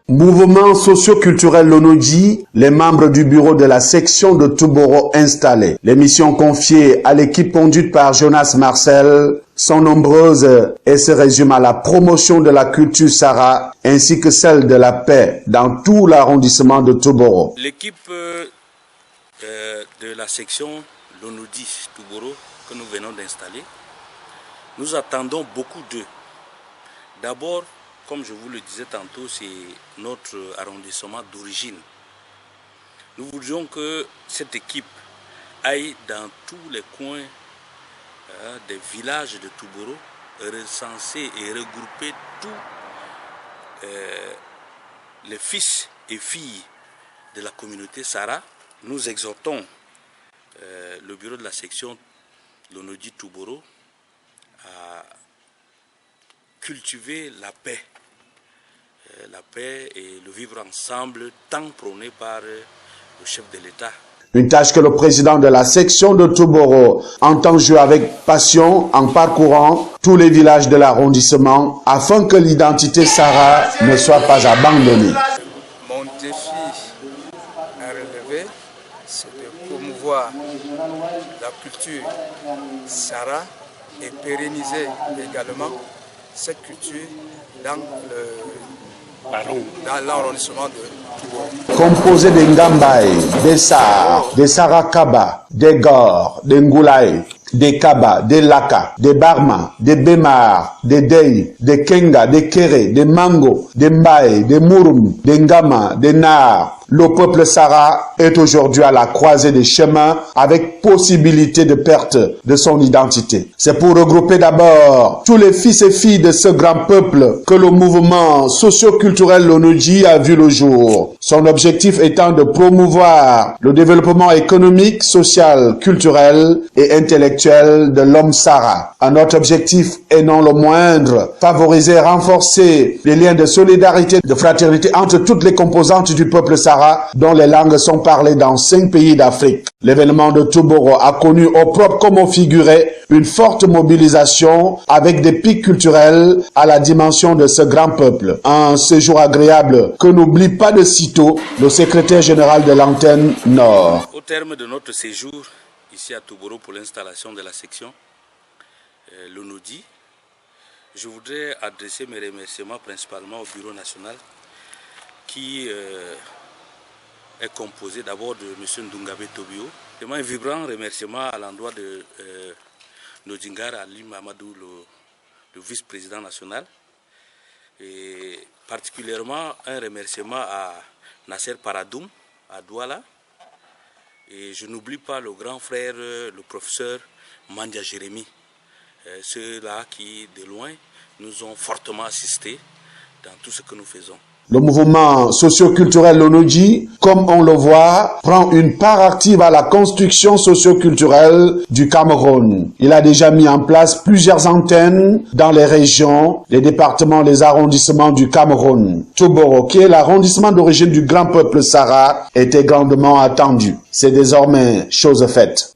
Mouvement socio-culturel Lonodji, les membres du bureau de la section de Touboro installés. Les missions confiées à l'équipe conduite par Jonas Marcel sont nombreuses et se résument à la promotion de la culture Sara ainsi que celle de la paix dans tout l'arrondissement de Touboro. L'équipe de la section Lonodji Touboro que nous venons d'installer, nous attendons beaucoup d'eux. D'abord, comme je vous le disais tantôt, c'est notre arrondissement d'origine. Nous voudrions que cette équipe aille dans tous les coins des villages de Touboro, recenser et regrouper tous les fils et filles de la communauté Sara. Nous exhortons le bureau de la section Lonodji Touboro à cultiver la paix et le vivre ensemble tant prôné par le chef de l'État. Une tâche que le président de la section de Touboro entend jouer avec passion en parcourant tous les villages de l'arrondissement afin que l'identité Sara ne soit pas abandonnée. Mon défi à relever, c'est de promouvoir la culture Sara et pérenniser également cette culture dans l'arrondissement de Touboro. Composé des Ngambaye, des Sar, des Sarakaba, des Gor, des Ngoulaye, des Kaba, des Laka, des Barma, des Bemar, des Dey, des Kenga, des Kéré, des Mango, des Mbaye, des Mouroum, des Ngama, des Nar. Le peuple Sara est aujourd'hui à la croisée des chemins avec possibilité de perte de son identité. C'est pour regrouper d'abord tous les fils et filles de ce grand peuple que le mouvement socio-culturel Lonodji a vu le jour. Son objectif étant de promouvoir le développement économique, social, culturel et intellectuel de l'homme Sara. Un autre objectif et non le moindre, favoriser et renforcer les liens de solidarité, de fraternité entre toutes les composantes du peuple Sara dont les langues sont parlées dans 5 pays d'Afrique. L'événement de Touboro a connu au propre comme au figuré une forte mobilisation avec des pics culturels à la dimension de ce grand peuple. Un séjour agréable que n'oublie pas de sitôt le secrétaire général de l'antenne Nord. Au terme de notre séjour ici à Touboro pour l'installation de la section Lonodji, je voudrais adresser mes remerciements principalement au Bureau national qui est composé d'abord de M. Ndungabe Tobio. Un vibrant remerciement à l'endroit de Nodjingar Ali Mamadou, le vice-président national. Et particulièrement un remerciement à Nasser Paradoum, à Douala. Et je n'oublie pas le grand frère, le professeur Mandia Jérémy. Ceux-là qui, de loin, nous ont fortement assistés dans tout ce que nous faisons. Le mouvement socio-culturel Lonodji, comme on le voit, prend une part active à la construction socio-culturelle du Cameroun. Il a déjà mis en place plusieurs antennes dans les régions, les départements, les arrondissements du Cameroun. Touboro, qui est l'arrondissement d'origine du grand peuple Sara, était grandement attendu. C'est désormais chose faite.